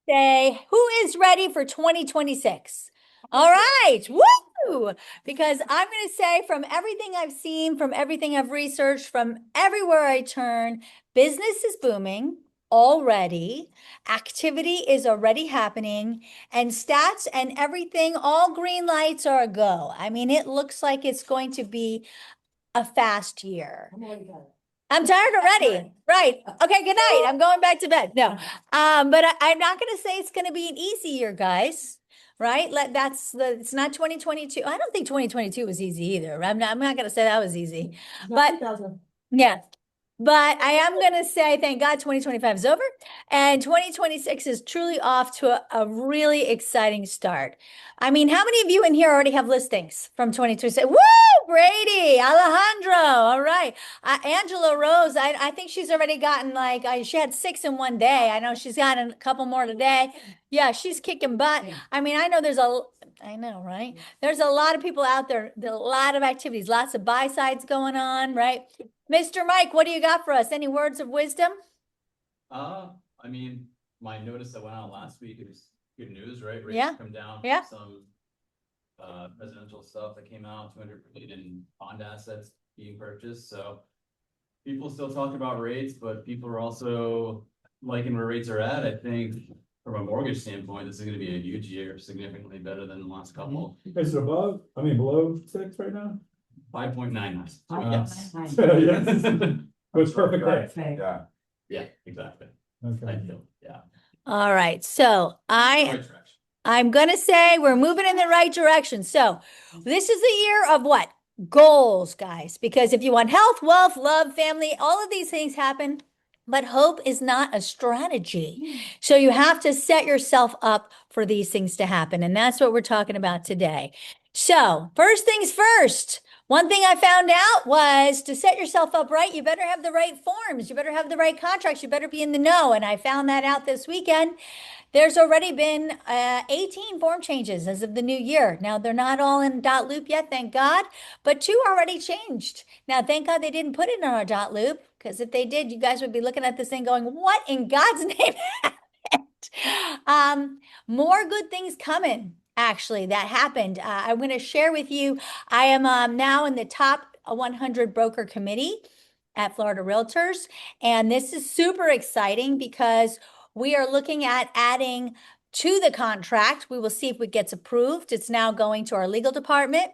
say, who is ready for 2026? All right, woo! Because I'm going to say from everything I've seen, from everything I've researched, from everywhere I turn, business is booming already. Activity is already happening, and stats and everything, all green lights are a go. I mean, it looks like it's going to be a fast year. I'm tired already. Right. Okay, good night. I'm going back to bed. No. But I'm not gonna say it's gonna be an easy year, guys. Right? It's not 2022. I don't think 2022 was easy either. I'm not gonna say that was easy. But yeah. But I am going to say, thank God 2025 is over and 2026 is truly off to a really exciting start. I mean, how many of you in here already have listings from 2026? Woo! Brady, Alejandro. All right. Angela Rose, I think she's already gotten like, she had 6 in one day. I know she's gotten a couple more today. Yeah, she's kicking butt. I mean, I know, right? There's a lot of people out there, a lot of activities, lots of buy sides going on, right? Mr. Mike, what do you got for us? Any words of wisdom? Uh, I mean, my notice that went out last week, it was good news, right? Rates Yeah. come down. Yeah. Some residential stuff that came out, 200 billion in bond assets being purchased. So people still talk about rates, but people are also liking where rates are at. I think from a mortgage standpoint, this is going to be a huge year, significantly better than the last couple. Is it below 6 right now? 5.9. Yes. Yes. Yes. It was perfect day. Yeah. Yeah, exactly. Okay. Ideal. Yeah. All right. So Right direction. I'm going to say we're moving in the right direction. So this is the year of what? Goals, guys. Because if you want health, wealth, love, family, all of these things happen. But hope is not a strategy. So you have to set yourself up for these things to happen. And that's what we're talking about today. So first things first. One thing I found out was to set yourself up right, you better have the right forms. You better have the right contracts. You better be in the know. And I found that out this weekend. There's already been 18 form changes as of the new year. Now, they're not all in dot loop yet, thank God, but 2 already changed. Now, thank God they didn't put it in our dot loop, because if they did, you guys would be looking at this thing going, what in God's name happened? More good things coming, actually, that happened. I'm going to share with you, I am now in the top 100 broker committee at Florida Realtors, and this is super exciting because we are looking at adding to the contract. We will see if it gets approved. It's now going to our legal department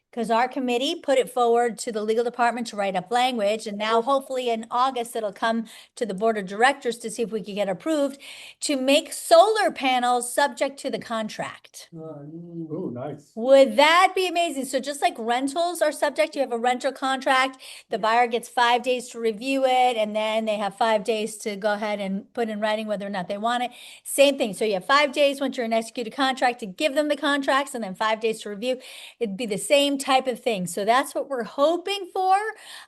because our committee put it forward to the legal department to write up language. And now hopefully in August, it'll come to the board of directors to see if we can get approved to make solar panels subject to the contract. Oh, nice. Would that be amazing? So just like rentals are subject, you have a rental contract, the buyer gets 5 days to review it, and then they have 5 days to go ahead and put in writing whether or not they want it. Same thing. So you have 5 days once you're in executed contract to give them the contracts, and then 5 days to review. It'd be the same type of thing. So that's what we're hoping for.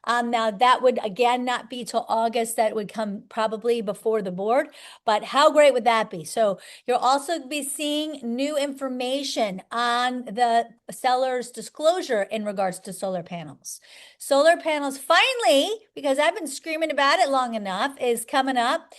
Now that would again not be till August. That would come probably before the board. But how great would that be? So you'll also be seeing new information on the seller's disclosure in regards to solar panels. Solar panels finally, because I've been screaming about it long enough, is coming up.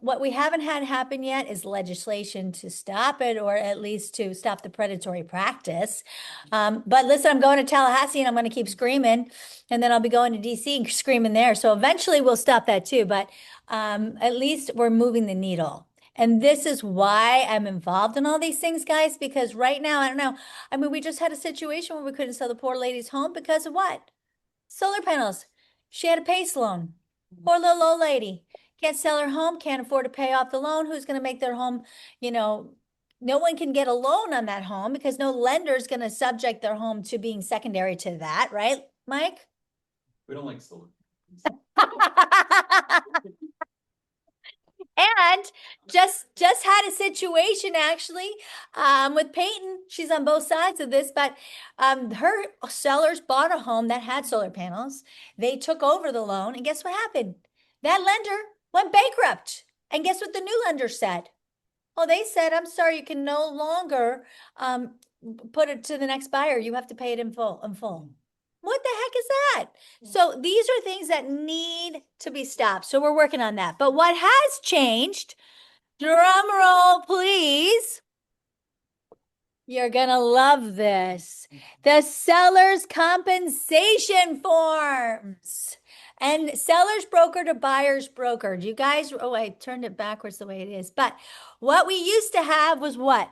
What we haven't had happen yet is legislation to stop it, or at least to stop the predatory practice. But listen, I'm going to Tallahassee and I'm going to keep screaming, and then I'll be going to DC and screaming there. So eventually we'll stop that too, but at least we're moving the needle. And this is why I'm involved in all these things, guys, because right now, I don't know. I mean, we just had a situation where we couldn't sell the poor lady's home because of what? Solar panels. She had a PACE loan. Poor little old lady. Can't sell her home, can't afford to pay off the loan. Who's going to make their home, no one can get a loan on that home because no lender is going to subject their home to being secondary to that, right, Mike? We don't like solar. And just had a situation actually with Peyton. She's on both sides of this, but her sellers bought a home that had solar panels. They took over the loan, and guess what happened? That lender went bankrupt. And guess what the new lender said? Oh, they said, I'm sorry, you can no longer put it to the next buyer. You have to pay it in full. What the heck is that? So these are things that need to be stopped. So we're working on that. But what has changed Drum roll, please. You're gonna love this. The seller's compensation forms. And seller's broker to buyer's broker. Do you guys, oh, I turned it backwards the way it is. But what we used to have was what?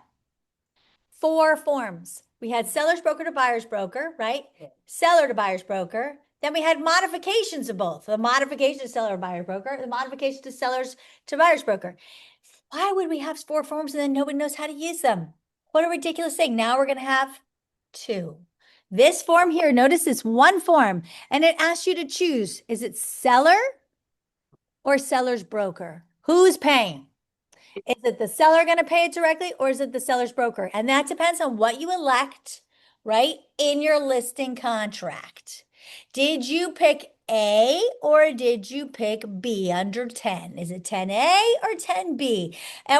4 forms. We had seller's broker to buyer's broker, right? Seller to buyer's broker. Then we had modifications of both. The modification to seller to buyer broker, the modification to sellers to buyer's broker. Why would we have 4 forms and then nobody knows how to use them? What a ridiculous thing. Now we're going to have 2. This form here, notice it's 1 form, and it asks you to choose. Is it seller or seller's broker? Who's paying? Is it the seller going to pay it directly, or is it the seller's broker? And that depends on what you elect, right, in your listing contract. Did you pick A or did you pick B under 10? Is it 10A or 10B?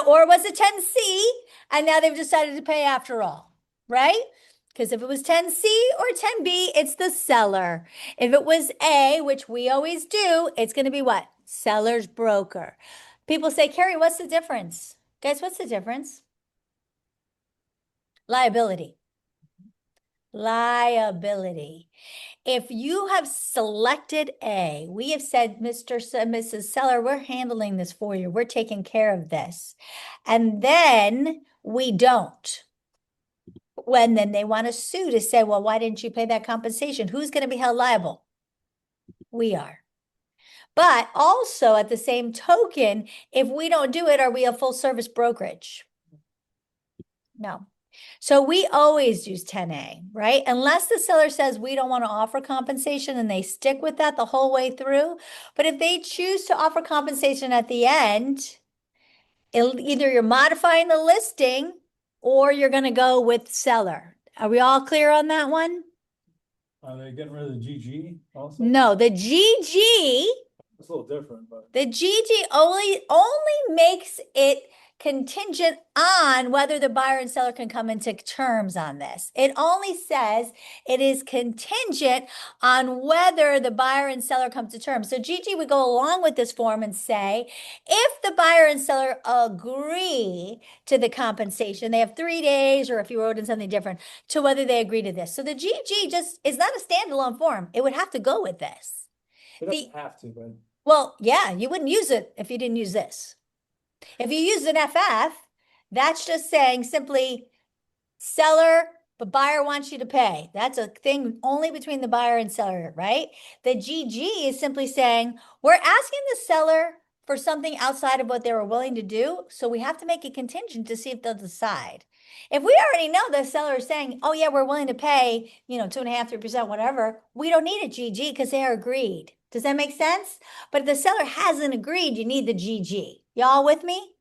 Or was it 10C and now they've decided to pay after all, right? Because if it was 10C or 10B, it's the seller. If it was A, which we always do, it's going to be what? Seller's broker. People say, Carrie, what's the difference? Guys, what's the difference? Liability. Liability. If you have selected A, we have said, Mr. and Mrs. Seller, we're handling this for you. We're taking care of this. And then we don't. When then they want to sue to say, well, why didn't you pay that compensation? Who's going to be held liable? We are. But also at the same token, if we don't do it, are we a full service brokerage? No. So we always use 10A, right? Unless the seller says we don't want to offer compensation and they stick with that the whole way through. But if they choose to offer compensation at the end, either you're modifying the listing or you're going to go with seller. Are we all clear on that one? Are they getting rid of the GG also? No, the GG, It's a little different, but. the GG only makes it contingent on whether the buyer and seller can come into terms on this. It only says it is contingent on whether the buyer and seller come to terms. So GG would go along with this form and say, if the buyer and seller agree to the compensation, they have 3 days, or if you wrote in something different, to whether they agree to this. So the GG just is not a standalone form. It would have to go with this. It doesn't have to, but. Well, yeah, you wouldn't use it if you didn't use this. If you use an FF, that's just saying simply seller, but buyer wants you to pay. That's a thing only between the buyer and seller, right? The GG is simply saying we're asking the seller for something outside of what they were willing to do. So we have to make it contingent to see if they'll decide. If we already know the seller is saying, oh yeah, we're willing to pay, 2.5%, 3%, whatever, we don't need a GG because they are agreed. Does that make sense? But if the seller hasn't agreed, you need the GG. Y'all with me?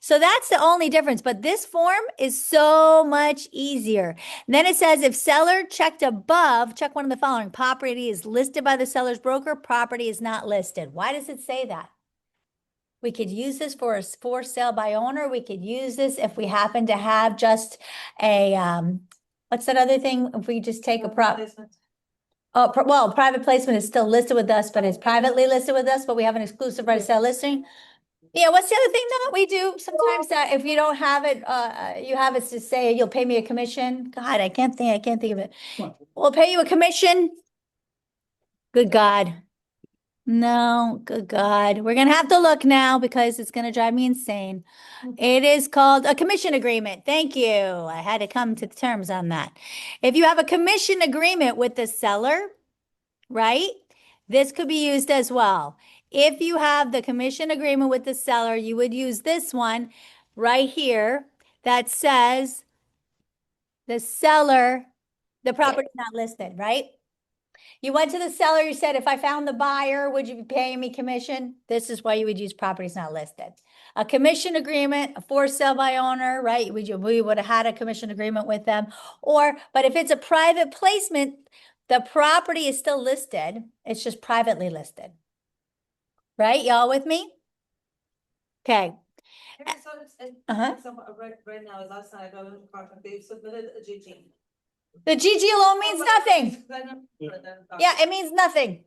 So that's the only difference, but this form is so much easier. And then it says if seller checked above, check one of the following. Property is listed by the seller's broker, property is not listed. Why does it say that? We could use this for a for sale by owner. We could use this if we happen to have just a, what's that other thing? If we just take a well, private placement is still listed with us, but it's privately listed with us, but we have an exclusive right to sell listing. Yeah, what's the other thing that we do sometimes that if you don't have it, you have it to say you'll pay me a commission? God, I can't think of it. We'll pay you a commission. Good God. No, good God. We're gonna have to look now because it's gonna drive me insane. It is called a commission agreement. Thank you. I had to come to terms on that. If you have a commission agreement with the seller, right? This could be used as well. If you have the commission agreement with the seller, you would use this one right here that says the seller, the property is not listed, right? You went to the seller, you said, if I found the buyer, would you be paying me commission? This is why you would use properties not listed. A commission agreement, a for sale by owner, right? We would have had a commission agreement with them. But if it's a private placement, the property is still listed. It's just privately listed. Right? Y'all with me? Okay. Right now, last night I got an apartment, they submitted a GG. The GG alone means nothing. Yeah, it means nothing.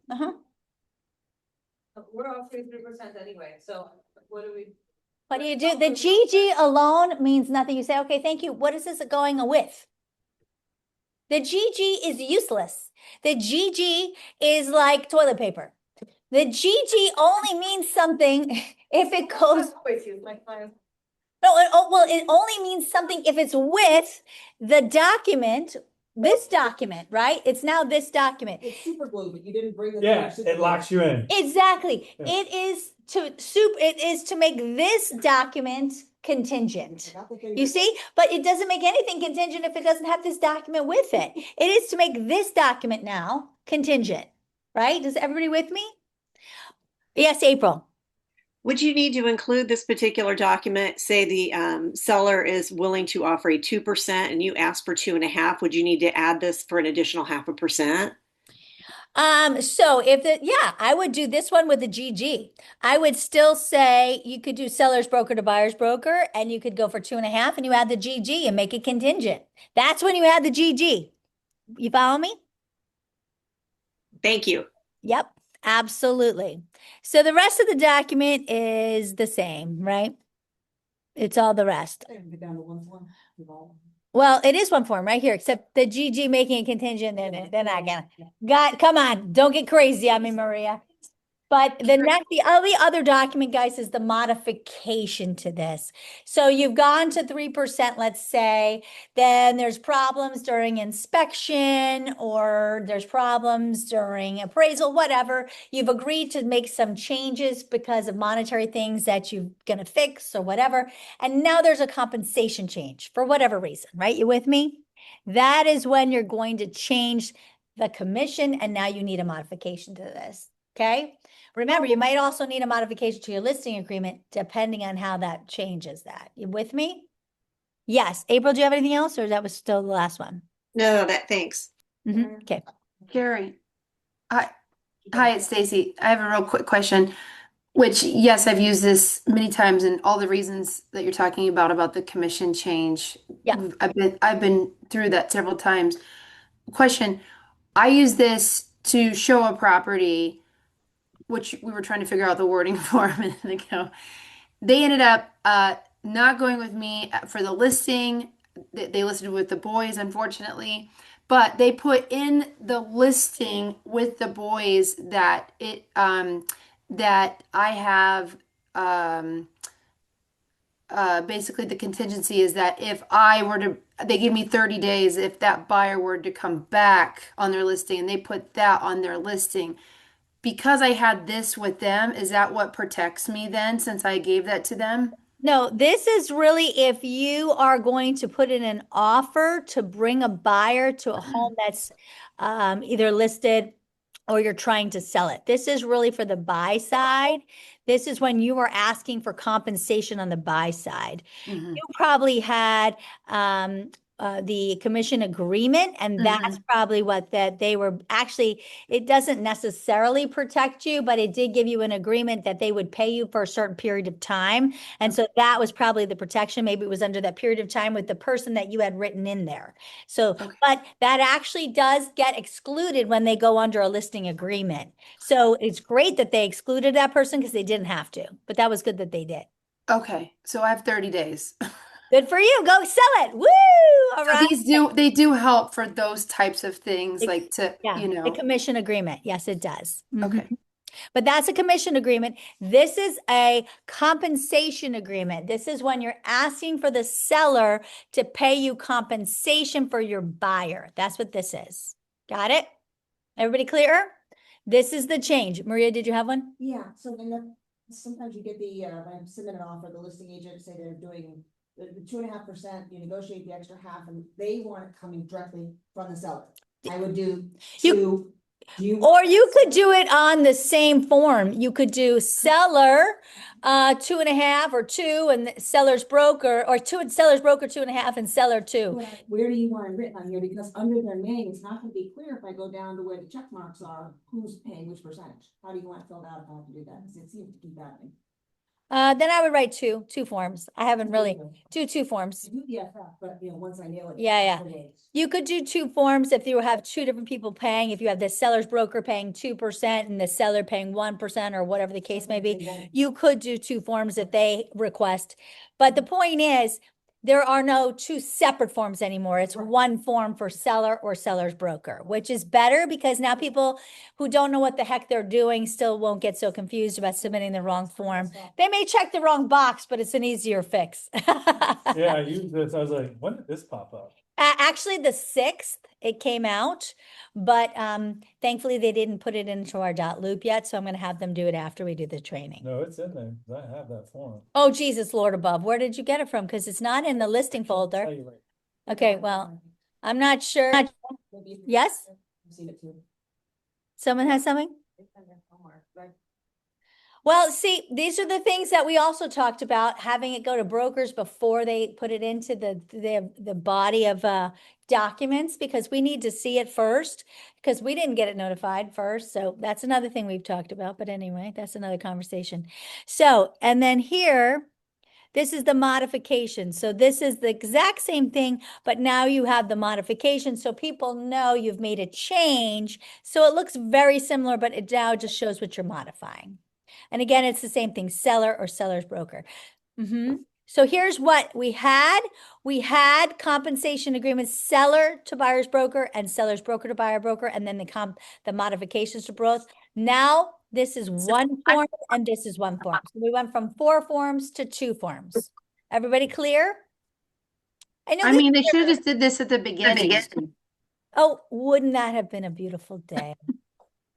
We're offering 3% anyway, so what do we? What do you do? The GG alone means nothing. You say, okay, thank you. What is this going with? The GG is useless. The GG is like toilet paper. The GG only means something if it goes. With you, like, No, well, it only means something if it's with the document, this document, right? It's now this document. It's super glue, but you didn't bring it. Yeah, it locks you in. Exactly. Yeah. It is to make this document contingent. You see, but it doesn't make anything contingent if it doesn't have this document with it. It is to make this document now contingent, right? Is everybody with me? Yes, April. Would you need to include this particular document? Say the seller is willing to offer a 2% and you ask for 2.5%. Would you need to add this for an additional 0.5%? So yeah, I would do this one with the GG. I would still say you could do seller's broker to buyer's broker, and you could go for 2.5 and you add the GG and make it contingent. That's when you add the GG. You follow me? Thank you. Yep, absolutely. So the rest of the document is the same, right? It's all the rest. Down to one form. Well, it is one form right here, except the GG making it contingent, they're not gonna. God, come on, don't get crazy on me, Maria. But the only other document, guys, is the modification to this. So you've gone to 3%, let's say, then there's problems during inspection, or there's problems during appraisal, whatever. You've agreed to make some changes because of monetary things that you're gonna fix or whatever. And now there's a compensation change for whatever reason, right? You with me? That is when you're going to change the commission, and now you need a modification to this, okay? Remember, you might also need a modification to your listing agreement depending on how that changes that. You with me? Yes. April, do you have anything else, or that was still the last one? No, thanks. Okay. Gary, hi, it's Stacy. I have a real quick question, which, yes, I've used this many times, and all the reasons that you're talking about the commission change. Yeah. I've been through that several times. Question, I use this to show a property, which we were trying to figure out the wording for a minute ago. They ended up not going with me for the listing. They listed with the boys, unfortunately, but they put in the listing with the boys that that I have basically the contingency is that if I were to, they give me 30 days if that buyer were to come back on their listing, and they put that on their listing. Because I had this with them, is that what protects me then, since I gave that to them? No, this is really if you are going to put in an offer to bring a buyer to a home that's either listed or you're trying to sell it. This is really for the buy side. This is when you are asking for compensation on the buy side. Mhm. You probably had the commission agreement, and that's probably what that they were actually, it doesn't necessarily protect you, but it did give you an agreement that they would pay you for a certain period of time. And so that was probably the protection. Maybe it was under that period of time with the person that you had written in there. So, but that actually does get excluded when they go under a listing agreement. So it's great that they excluded that person because they didn't have to, but that was good that they did. Okay, so I have 30 days. Good for you. Go sell it. Woo! All So right. they do help for those types of things, like to, Yeah, you the know. commission agreement. Yes, it does. Okay. But that's a commission agreement. This is a compensation agreement. This is when you're asking for the seller to pay you compensation for your buyer. That's what this is. Got it? Everybody clear? This is the change. Maria, did you have one? Yeah, so then sometimes you get when I submit an offer, the listing agent say they're doing the 2.5%, you negotiate the extra half, and they want it coming directly from the seller. I would do Or you could do it on the same form. You could do seller 2.5 or 2, and seller's broker, or 2 and seller's broker 2.5 and seller 2. Where do you want it written on here? Because under their name, it's not gonna be clear if I go down to where the check marks are, who's paying which percentage. How do you want it filled out if I have to do that? Because it seems to keep happening. Then I would write two forms. I haven't really, do two forms. Do the FF, but once I nail it. Yeah, yeah. couple days. You could do two forms if you have two different people paying, if you have the seller's broker paying 2% and the seller paying 1% or whatever the case may be. They won't- You could do two forms if they request. But the point is, there are no two separate forms anymore. It's Right. one form for seller or seller's broker, which is better because now people who don't know what the heck they're doing still won't get so confused about submitting the wrong form. They may check the wrong box, but it's an easier fix. Yeah, I used this, I was like, when did this pop up? Actually, the 6th, it came out, but thankfully they didn't put it into our dot loop yet, so I'm gonna have them do it after we do the training. No, it's in there, 'cause I have that form. Oh, Jesus, Lord above, where did you get it from? Because it's not in the listing Tell folder. you right. Okay, well, I'm not sure. Maybe you can- Yes? I've seen it too. Someone has something? It's in there somewhere, right? Well, see, these are the things that we also talked about, having it go to brokers before they put it into the body of documents, because we need to see it first, because we didn't get it notified first. So that's another thing we've talked about. But anyway, that's another conversation. So, and then here, this is the modification. So this is the exact same thing, but now you have the modification. So people know you've made a change. So it looks very similar, but it now just shows what you're modifying. And again, it's the same thing, seller or seller's broker. So here's what we had. We had compensation agreements, seller to buyer's broker and seller's broker to buyer broker, and then the modifications to both. Now this is one form and this is one form. So we went from 4 forms to 2 forms. Everybody clear? I know I this mean, they is should have different. just did this at the beginning. Oh, wouldn't that have been a beautiful day?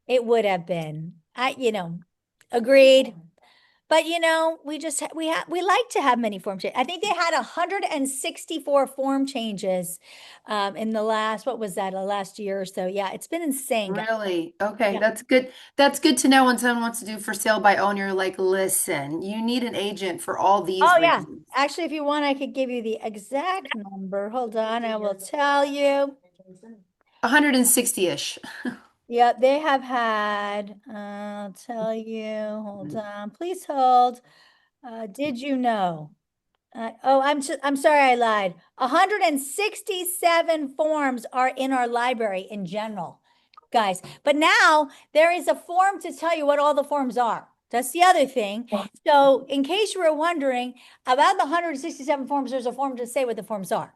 It would have been. Agreed. But we just we like to have many form changes. I think they had 164 form changes in the last, what was that, last year or so. Yeah, it's been insane, guys. Really? Okay, Yeah. that's good. That's good to know when someone wants to do for sale by owner, like, listen, you need an agent for all these Oh, yeah. reasons. Actually, if you want, I could give you the exact number. Hold on, I will tell you. 160-ish. Yeah, they have had, I'll tell you, hold on, please hold. Did you know? I'm sorry, I lied. 167 forms are in our library in general, guys. But now there is a form to tell you what all the forms are. That's the other thing. So in case you were wondering about the 167 forms, there's a form to say what the forms are,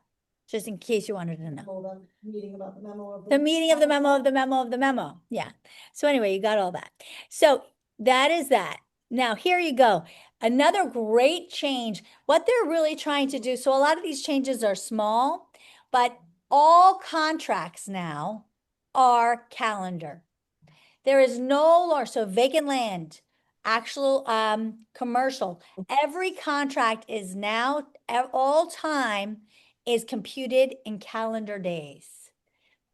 just in case you wanted to know. Hold on, meeting about the memo of. The meaning of the memo of the memo of the memo. Yeah. So anyway, you got all that. So that is that. Now, here you go. Another great change. What they're really trying to do. So a lot of these changes are small, but all contracts now are calendar. There is no longer, so vacant land, actual commercial, every contract is now at all time is computed in calendar days.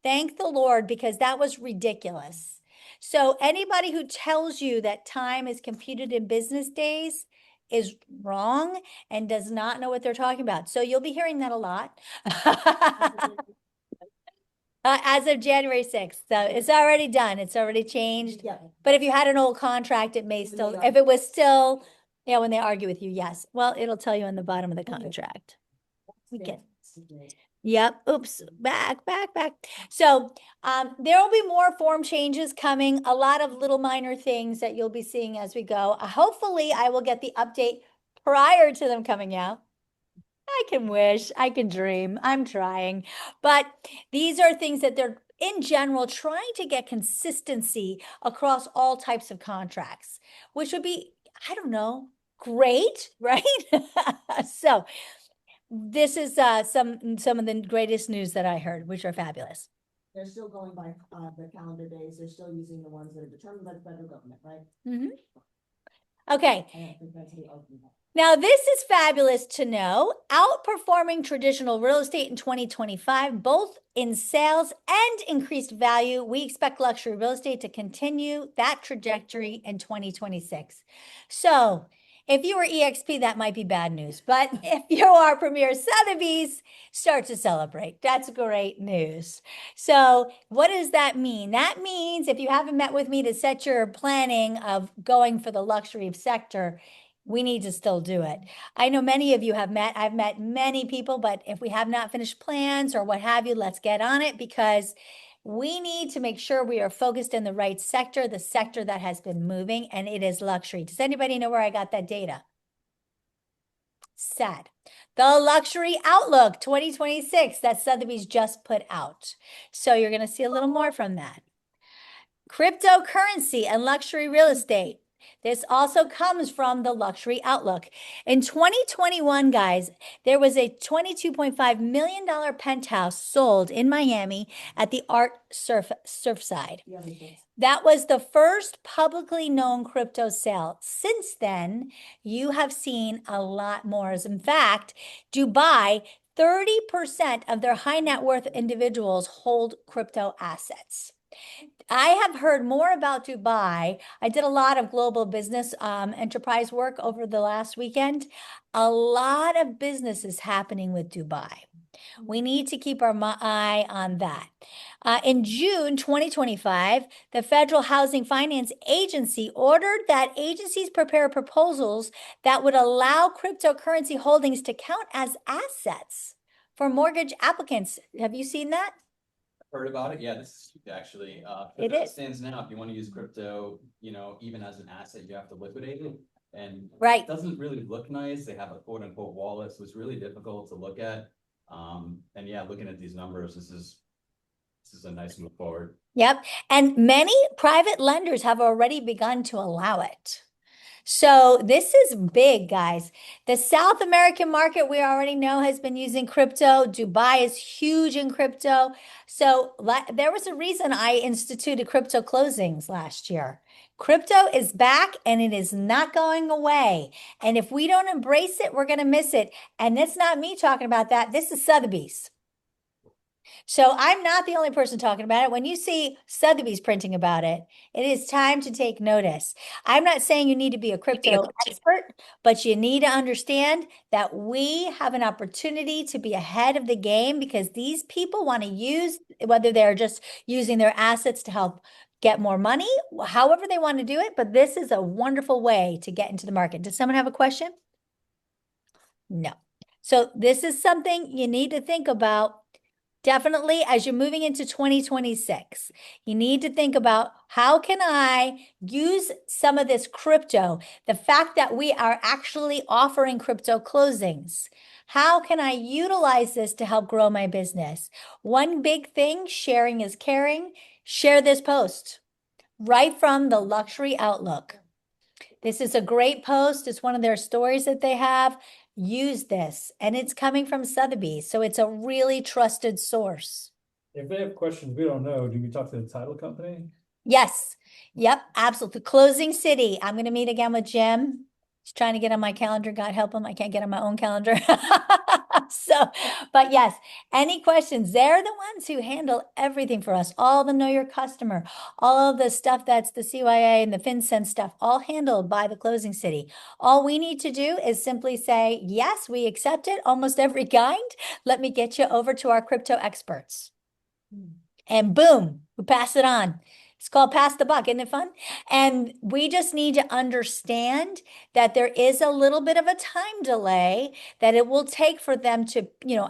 Thank the Lord, because that was ridiculous. So anybody who tells you that time is computed in business days is wrong and does not know what they're talking about. So you'll be hearing that a lot. As of January 6th. So it's already done. It's already changed. Yeah. But if you had an old contract, it may When still, they if it was still, yeah, when they argue with you, yes. Well, it'll tell you on the bottom of the contract. We can. Yep. Oops. Back. So there will be more form changes coming, a lot of little minor things that you'll be seeing as we go. Hopefully, I will get the update prior to them coming out. I can wish, I can dream, I'm trying. But these are things that they're, in general, trying to get consistency across all types of contracts, which would be, I don't know, great, right? So this is some of the greatest news that I heard, which are fabulous. They're still going by the calendar days. They're still using the ones that are determined by the federal government, right? Okay. I don't think that's the argument. Now, this is fabulous to know. Outperforming traditional real estate in 2025, both in sales and increased value. We expect luxury real estate to continue that trajectory in 2026. So if you are EXP, that might be bad news. But if you are Premier Sotheby's, start to celebrate. That's great news. So what does that mean? That means if you haven't met with me to set your planning of going for the luxury sector, we need to still do it. I know many of you have met, I've met many people, but if we have not finished plans or what have you, let's get on it because we need to make sure we are focused in the right sector, the sector that has been moving, and it is luxury. Does anybody know where I got that data? Sad. The Luxury Outlook 2026 that Sotheby's just put out. So you're going to see a little more from that. Cryptocurrency and luxury real estate. This also comes from the Luxury Outlook. In 2021, guys, there was a $22.5 million penthouse sold in Miami at the Art Surfside. The other things. That was the first publicly known crypto sale. Since then, you have seen a lot more. As in fact, Dubai, 30% of their high net worth individuals hold crypto assets. I have heard more about Dubai. I did a lot of global business enterprise work over the last weekend. A lot of business is happening with Dubai. We need to keep our eye on that. In June 2025, the Federal Housing Finance Agency ordered that agencies prepare proposals that would allow cryptocurrency holdings to count as assets for mortgage applicants. Have you seen that? Heard about it? Yeah, this is huge, actually. It As is. stands now, if you want to use crypto, even as an asset, you have to liquidate it. And Right. it doesn't really look nice. They have a quote unquote wallet, so it's really difficult to look at. And yeah, looking at these numbers, this is a nice move forward. Yep. And many private lenders have already begun to allow it. So this is big, guys. The South American market, we already know, has been using crypto. Dubai is huge in crypto. So there was a reason I instituted crypto closings last year. Crypto is back and it is not going away. And if we don't embrace it, we're going to miss it. And it's not me talking about that. This is Sotheby's. So I'm not the only person talking about it. When you see Sotheby's printing about it, it is time to take notice. I'm not saying you need to be a crypto expert, but you need to understand that we have an opportunity to be ahead of the game because these people want to use, whether they're just using their assets to help get more money, however they want to do it, but this is a wonderful way to get into the market. Does someone have a question? No. So this is something you need to think about. Definitely, as you're moving into 2026, you need to think about how can I use some of this crypto, the fact that we are actually offering crypto closings. How can I utilize this to help grow my business? One big thing, sharing is caring. Share this post right from the Luxury Outlook. This is a great post. It's one of their stories that they have. Use this, and it's coming from Sotheby's, so it's a really trusted source. If they have questions we don't know, do we talk to the title company? Yes, yep, absolutely. Closing City. I'm going to meet again with Jim. He's trying to get on my calendar. God help him. I can't get on my own calendar. So, but yes, any questions? They're the ones who handle everything for us. All the Know Your Customer, all of the stuff that's the CYA and the FinCEN stuff, all handled by the Closing City. All we need to do is simply say, yes, we accept it, almost every kind. Let me get you over to our crypto experts. And boom, we pass it on. It's called pass the buck. Isn't it fun? And we just need to understand that there is a little bit of a time delay that it will take for them to,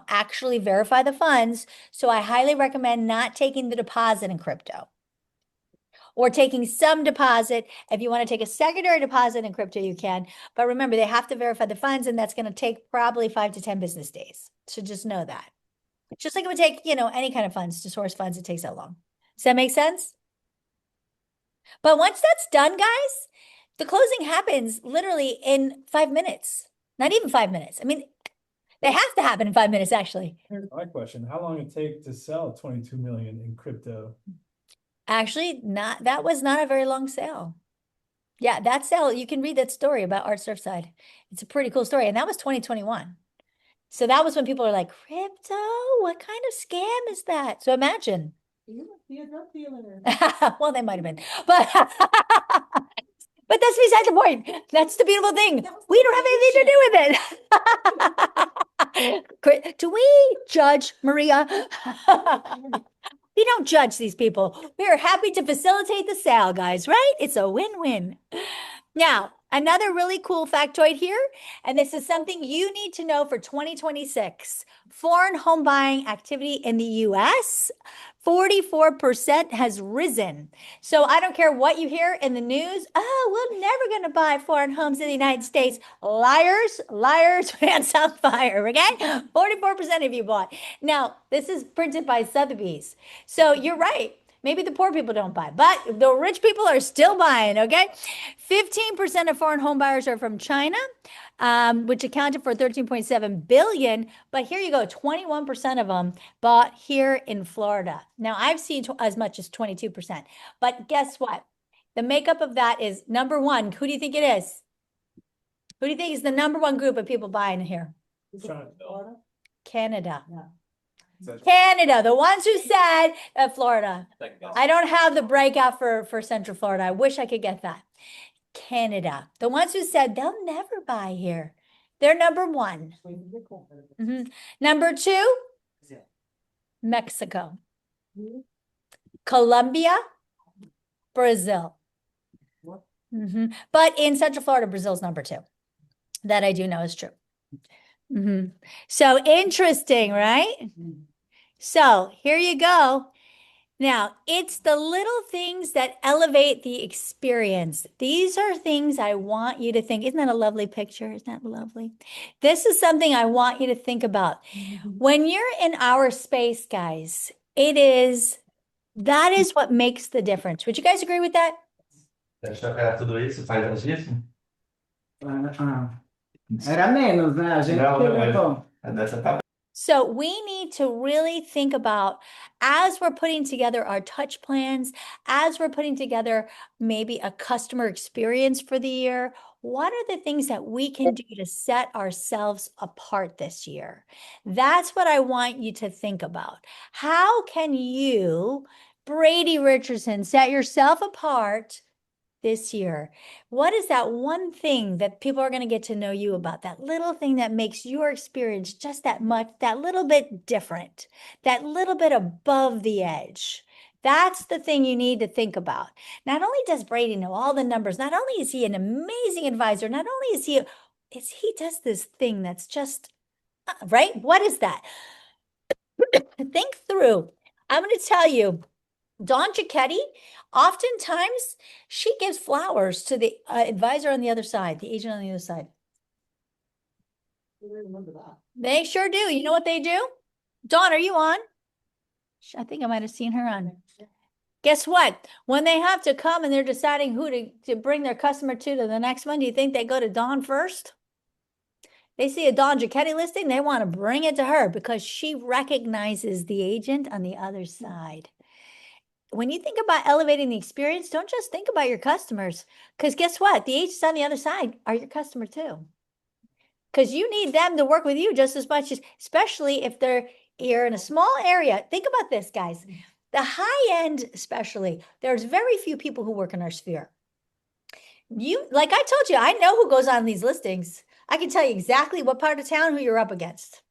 actually verify the funds. So I highly recommend not taking the deposit in crypto or taking some deposit. If you want to take a secondary deposit in crypto, you can. But remember, they have to verify the funds, and that's going to take probably 5 to 10 business days. So just know that. Just like it would take, any kind of funds to source funds, it takes that long. Does that make sense? But once that's done, guys, the closing happens literally in 5 minutes, not even 5 minutes. I mean, they have to happen in 5 minutes, actually. Here's my question. How long it take to sell 22 million in crypto? Actually, that was not a very long sale. Yeah, that sale, you can read that story about Art Surfside. It's a pretty cool story. And that was 2021. So that was when people are like, crypto? What kind of scam is that? So imagine. You must be a drug dealer. Well, they might have been, but but that's beside the point. That's the beautiful thing. We don't have anything to do with it. Do we judge, Maria? We don't judge these people. We are happy to facilitate the sale, guys, right? It's a win-win. Now, another really cool factoid here, and this is something you need to know for 2026. Foreign home buying activity in the US, 44% has risen. So I don't care what you hear in the news. Oh, we're never going to buy foreign homes in the United States. Liars, liars, pants on fire. Okay. 44% of you bought. Now, this is printed by Sotheby's. So you're right. Maybe the poor people don't buy, but the rich people are still buying, okay? 15% of foreign home buyers are from China, which accounted for 13.7 billion. But here you go, 21% of them bought here in Florida. Now, I've seen as much as 22%. But guess what? The makeup of that is number one. Who do you think it is? Who do you think is the number one group of people buying here? China. Florida? Canada. Yeah. Canada, the ones who said Florida. Second guess. I don't have the breakout for Central Florida. I wish I could get that. Canada, the ones who said they'll never buy here. They're number one. Mhm. Number two, Mexico. Colombia, Brazil. But in Central Florida, Brazil's number two. That I do know is true. So interesting, right? So here you go. Now, it's the little things that elevate the experience. These are things I want you to think. Isn't that a lovely picture? Isn't that lovely? This is something I want you to think about. When you're in our space, guys, that is what makes the difference. Would you guys agree with that? Deixa eu pegar tudo isso, faz isso? Era menos, né? A gente Não, não, perguntou. Dessa tá So we need to really think about, as we're putting together our touch plans, as we're putting together maybe a customer experience for the year, what are the things that we can do to set ourselves apart this year? That's what I want you to think about. How can you, Brady Richardson, set yourself apart this year? What is that one thing that people are going to get to know you about? That little thing that makes your experience just that much, that little bit different, that little bit above the edge. That's the thing you need to think about. Not only does Brady know all the numbers, not only is he an amazing advisor, not only is he does this thing that's just, right? What is that? Think through. I'm going to tell you, Dawn Giacchetti, oftentimes she gives flowers to the advisor on the other side, the agent on the other side. I remember that. They sure do. You know what they do? Dawn, are you on? I think I might have seen her on. Guess what? When they have to come and they're deciding who to bring their customer to the next one, do you think they go to Dawn first? They see a Dawn Giacchetti listing, they want to bring it to her because she recognizes the agent on the other side. When you think about elevating the experience, don't just think about your customers, because guess what? The agents on the other side are your customer too. Because you need them to work with you just as much, especially if you're in a small area. Think about this, guys. The high end, especially, there's very few people who work in our sphere. Like I told you, I know who goes on these listings. I can tell you exactly what part of town, who you're up against.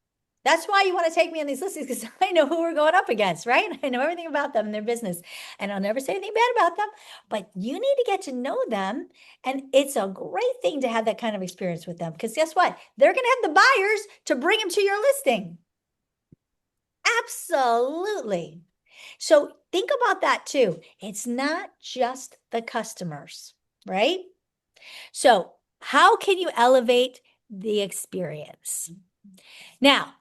That's why you want to take me on these listings, because I know who we're going up against, right? I know everything about them and their business, and I'll never say anything bad about them, but you need to get to know them. And it's a great thing to have that kind of experience with them, because guess what? They're going to have the buyers to bring them to your listing. Absolutely. So think about that too. It's not just the customers, right? So how can you elevate the experience? Now,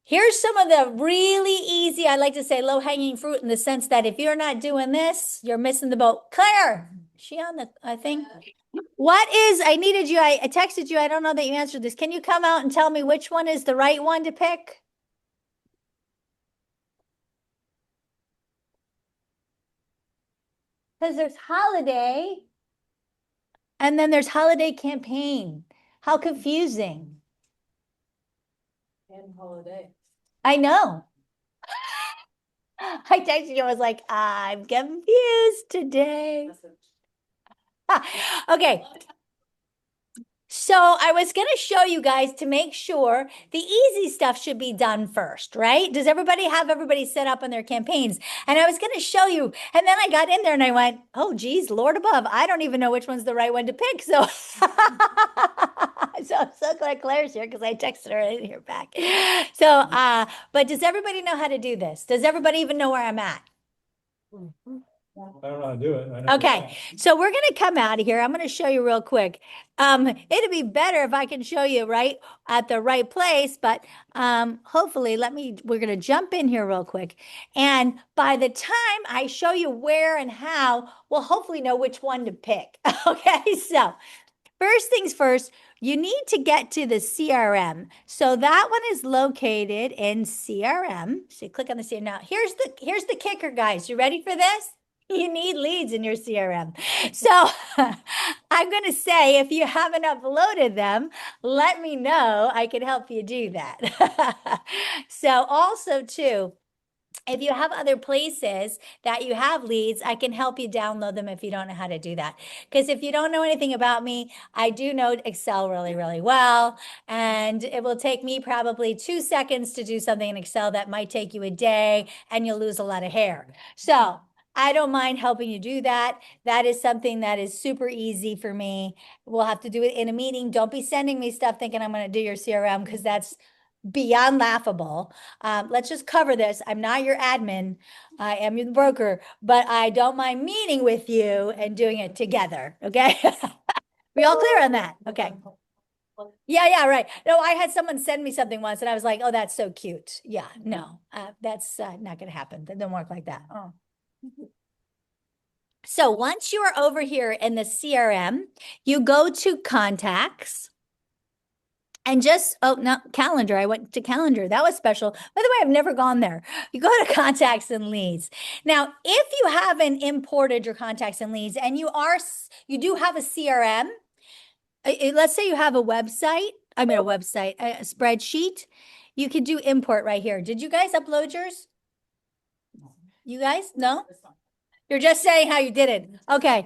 here's some of the really easy, I like to say low-hanging fruit, in the sense that if you're not doing this, you're missing the boat. Claire, is she on I think? I texted you, I don't know that you answered this. Can you come out and tell me which one is the right one to pick? Because there's holiday, and then there's holiday campaign. How confusing. And holiday. I know. I texted you, I was like, I'm confused today. Okay. So I was going to show you guys to make sure the easy stuff should be done first, right? Does everybody have everybody set up on their campaigns? And I was going to show you, and then I got in there and I went, oh, geez, Lord above, I don't even know which one's the right one to pick. So, so I'm so glad Claire's here because I texted her. I didn't hear back. So, but does everybody know how to do this? Does everybody even know where I'm at? I don't know how to do it. I know Okay, so we're gonna come out of here. I'm gonna show you real quick. It'd be better if I can show you right at the right place, but hopefully we're gonna jump in here real quick. And by the time I show you where and how, we'll hopefully know which one to pick. Okay, so first things first, you need to get to the CRM. So that one is located in CRM. So you click on the CRM. Now here's the kicker, guys. You ready for this? You need leads in your CRM. So I'm going to say, if you haven't uploaded them, let me know. I can help you do that. So also too, if you have other places that you have leads, I can help you download them if you don't know how to do that. Because if you don't know anything about me, I do know Excel really, really well. And it will take me probably 2 seconds to do something in Excel that might take you a day and you'll lose a lot of hair. So I don't mind helping you do that. That is something that is super easy for me. We'll have to do it in a meeting. Don't be sending me stuff thinking I'm going to do your CRM because that's beyond laughable. Let's just cover this. I'm not your admin. I am your broker, but I don't mind meeting with you and doing it together. Okay. We all clear on that? Okay. Yeah, right. No, I had someone send me something once and I was like, oh, that's so cute. Yeah, no, that's not going to happen. That don't work like that. Oh. So once you are over here in the CRM, you go to contacts and just, oh, no, calendar. I went to calendar. That was special. By the way, I've never gone there. You go to contacts and leads. Now, if you haven't imported your contacts and leads and you do have a CRM, let's say you have a website, a spreadsheet, you could do import right here. Did you guys upload yours? You guys? No? You're just saying how you did it. Okay.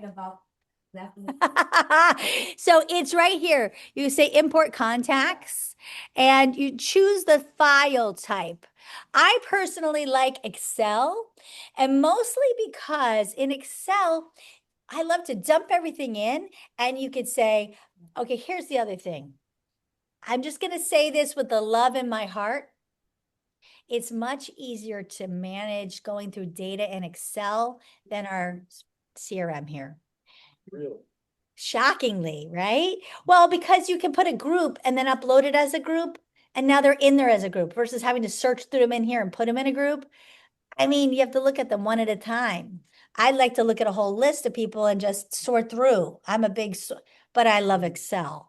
So it's right here. You say import contacts and you choose the file type. I personally like Excel, and mostly because in Excel, I love to dump everything in and you could say, okay, here's the other thing. I'm just going to say this with the love in my heart. It's much easier to manage going through data in Excel than our CRM here. Really? Shockingly, right? Well, because you can put a group and then upload it as a group, and now they're in there as a group versus having to search through them in here and put them in a group. I mean, you have to look at them one at a time. I'd like to look at a whole list of people and just sort through. But I love Excel.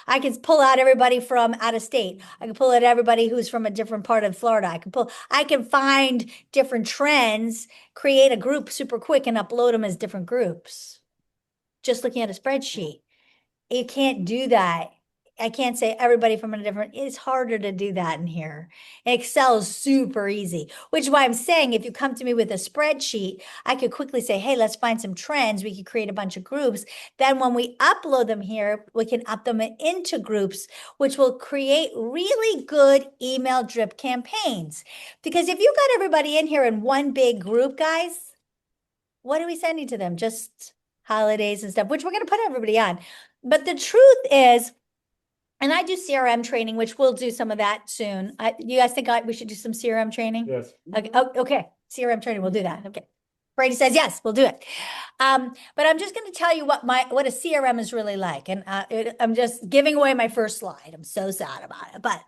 I can pull out everybody from out of state. I can pull out everybody who's from a different part of Florida. I can find different trends, create a group super quick and upload them as different groups. Just looking at a spreadsheet. You can't do that. I can't say everybody from it's harder to do that in here. Excel is super easy, which is why I'm saying if you come to me with a spreadsheet, I could quickly say, hey, let's find some trends. We could create a bunch of groups. Then when we upload them here, we can up them into groups, which will create really good email drip campaigns. Because if you got everybody in here in one big group, guys, what are we sending to them? Just holidays and stuff, which we're going to put everybody on. But the truth is, and I do CRM training, which we'll do some of that soon. You guys think we should do some CRM training? Yes. Okay. Oh, okay. CRM training, we'll do that. Okay. Brady says, yes, we'll do it. But I'm just going to tell you what a CRM is really like. And I'm just giving away my first slide. I'm so sad about it, but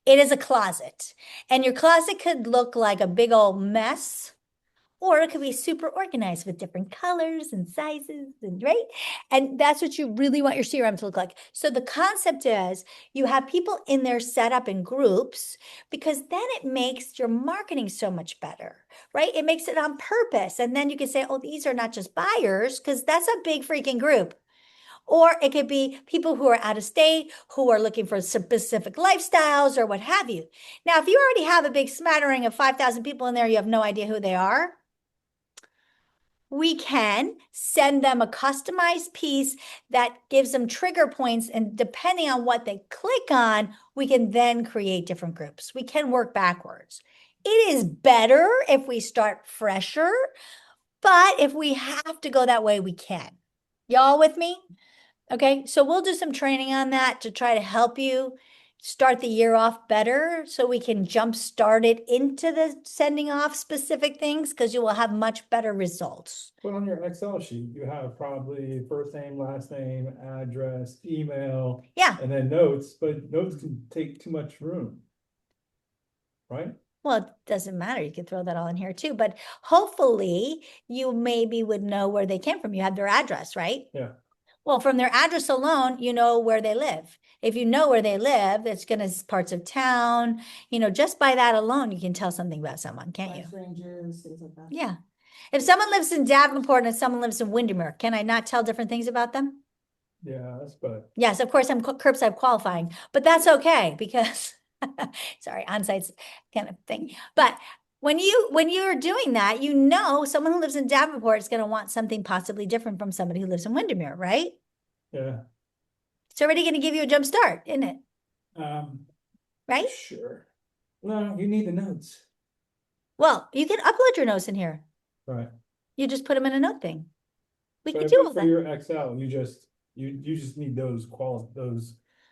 it is a closet. And your closet could look like a big old mess, or it could be super organized with different colors and sizes, and right? And that's what you really want your CRM to look like. So the concept is you have people in there set up in groups because then it makes your marketing so much better, right? It makes it on purpose. And then you can say, oh, these are not just buyers, because that's a big freaking group. Or it could be people who are out of state, who are looking for specific lifestyles or what have you. Now, if you already have a big smattering of 5,000 people in there, you have no idea who they are. we can send them a customized piece that gives them trigger points. And depending on what they click on, we can then create different groups. We can work backwards. It is better if we start fresher, but if we have to go that way, we can. Y'all with me? Okay, so we'll do some training on that to try to help you start the year off better so we can jump start it into the sending off specific things because you will have much better results. But on your Excel sheet, you have probably first name, last name, address, email, Yeah, and then notes, but notes can take too much room. Right? well, it doesn't matter. You can throw that all in here too, but hopefully you maybe would know where they came from. You have their address, right? Yeah. Well, from their address alone, you know where they live. If you know where they live, it's gonna parts of town, just by that alone, you can tell something about someone, can't you? Price ranges, things like that. Yeah. If someone lives in Davenport and someone lives in Windermere, can I not tell different things about them? Yeah, that's but Yes, of course, I'm curbside qualifying, but that's okay because, sorry, on-site's kind of thing. But when you're doing that, someone who lives in Davenport is going to want something possibly different from somebody who lives in Windermere, right? yeah. It's already going to give you a jump start, isn't it? Right? Sure. No, you need the notes. Well, you can upload your notes in here. Right. You just put them in a note thing. We So can if do it's all for that. your Excel, you just need those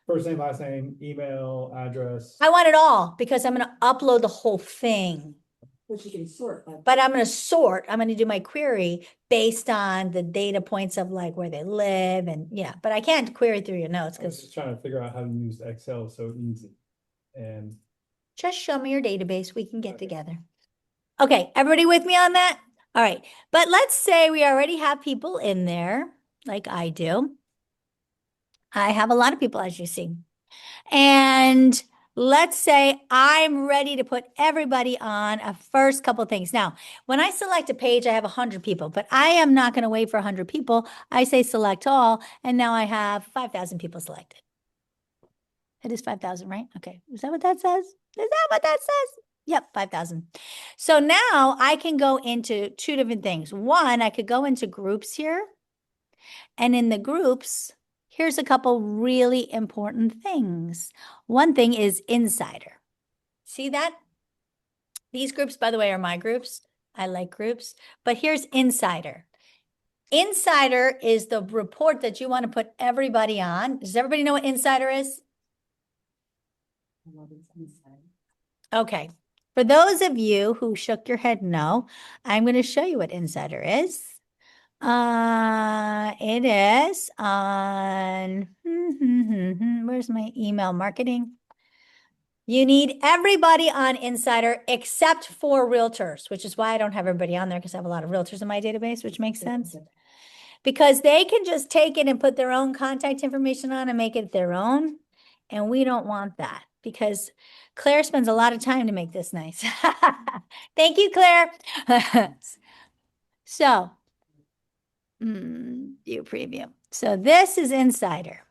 first name, last name, email, address. I want it all because I'm going to upload the whole thing. Which you can sort by. But I'm going to sort, I'm going to do my query based on the data points of like where they live and yeah, but I can't query through your notes I was because just trying to figure out how to use Excel so easy. And just show me your database. We can get Okay. together. Okay, everybody with me on that? All right, but let's say we already have people in there like I do. I have a lot of people, as you see. And let's say I'm ready to put everybody on a first couple things. Now, when I select a page, I have 100 people, but I am not going to wait for 100 people. I say select all, and now I have 5,000 people selected. It is 5,000, right? Okay. Is that what that says? Is that what that says? Yep, 5,000. So now I can go into two different things. One, I could go into groups here. And in the groups, here's a couple really important things. One thing is insider. See that? These groups, by the way, are my groups. I like groups, but here's insider. Insider is the report that you want to put everybody on. Does everybody know what insider is? Okay. For those of you who shook your head no, I'm going to show you what insider is. It is on, where's my email marketing? You need everybody on Insider except for realtors, which is why I don't have everybody on there because I have a lot of realtors in my database, which makes sense. Because they can just take it and put their own contact information on and make it their own. And we don't want that because Claire spends a lot of time to make this nice. Thank you, Claire. So, view preview. So this is Insider.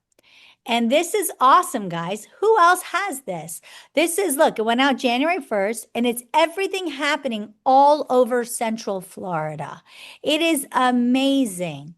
And this is awesome, guys. Who else has this? This is, look, it went out January 1st, and it's everything happening all over Central Florida. It is amazing.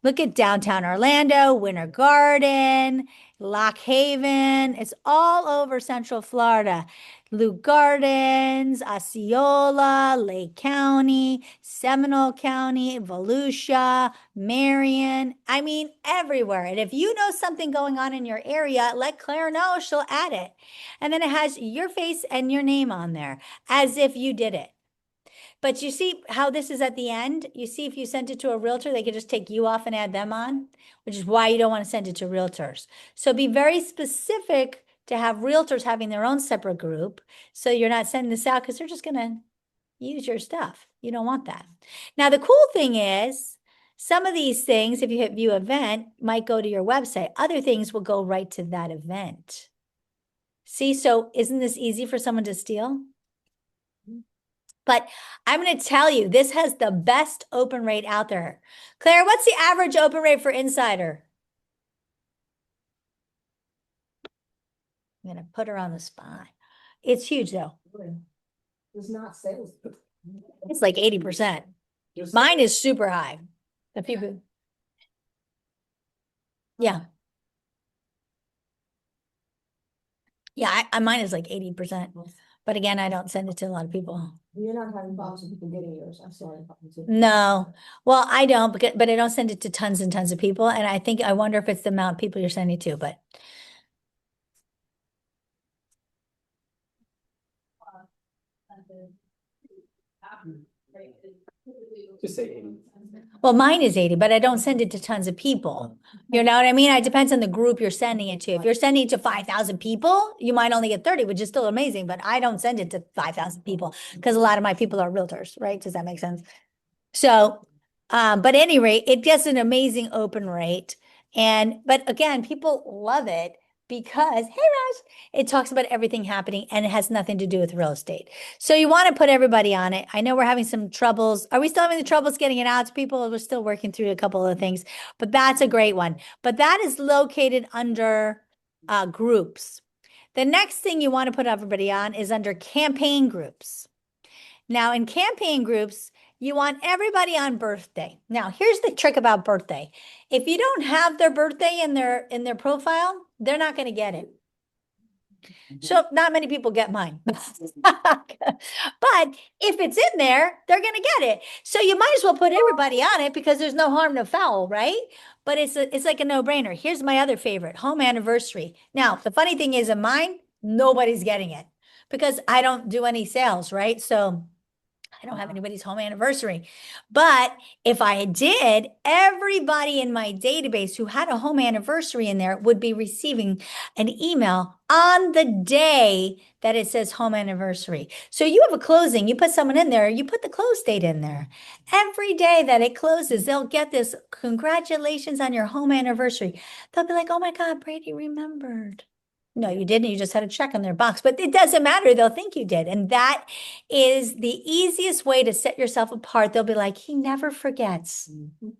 Look at downtown Orlando, Winter Garden, Lock Haven. It's all over Central Florida. Luke Gardens, Osceola, Lake County, Seminole County, Volusia, Marion. I mean, everywhere. And if you know something going on in your area, let Claire know. She'll add it. And then it has your face and your name on there as if you did it. But you see how this is at the end? You see, if you sent it to a realtor, they could just take you off and add them on, which is why you don't want to send it to realtors. So be very specific to have realtors having their own separate group. So you're not sending this out because they're just going to use your stuff. You don't want that. Now, the cool thing is some of these things, if you hit view event, might go to your website. Other things will go right to that event. See, so isn't this easy for someone to steal? But I'm going to tell you, this has the best open rate out there. Claire, what's the average open rate for Insider? I'm going to put her on the spot. It's huge, though. There's not sales. It's like 80%. Just- Mine is super high. The people. Yeah. Yeah, mine is like 80%. But again, I don't send it to a lot of people. You're not having problems with people getting yours, I'm sorry. No, well, I don't, but I don't send it to tons and tons of people. And I wonder if it's the amount of people you're sending to, but Just say 80. well, mine is 80, but I don't send it to tons of people. You know what I mean? It depends on the group you're sending it to. If you're sending it to 5,000 people, you might only get 30, which is still amazing, but I don't send it to 5,000 people because a lot of my people are realtors, right? Does that make sense? So, but at any rate, it gets an amazing open rate. But again, people love it because, hey, Raj, it talks about everything happening and it has nothing to do with real estate. So you want to put everybody on it. I know we're having some troubles. Are we still having the troubles getting it out to people? We're still working through a couple of things, but that's a great one. But that is located under groups. The next thing you want to put everybody on is under campaign groups. Now, in campaign groups, you want everybody on birthday. Now, here's the trick about birthday. If you don't have their birthday in their profile, they're not going to get it. So not many people get mine. But if it's in there, they're going to get it. So you might as well put everybody on it because there's no harm, no foul, right? But it's like a no-brainer. Here's my other favorite, home anniversary. Now, the funny thing is in mine, nobody's getting it because I don't do any sales, right? So I don't have anybody's home anniversary. But if I did, everybody in my database who had a home anniversary in there would be receiving an email on the day that it says home anniversary. So you have a closing, you put someone in there, you put the close date in there. Every day that it closes, they'll get this, congratulations on your home anniversary. They'll be like, oh my God, Brady remembered. No, you didn't. You just had a check on their box, but it doesn't matter. They'll think you did. And that is the easiest way to set yourself apart. They'll be like, he never forgets.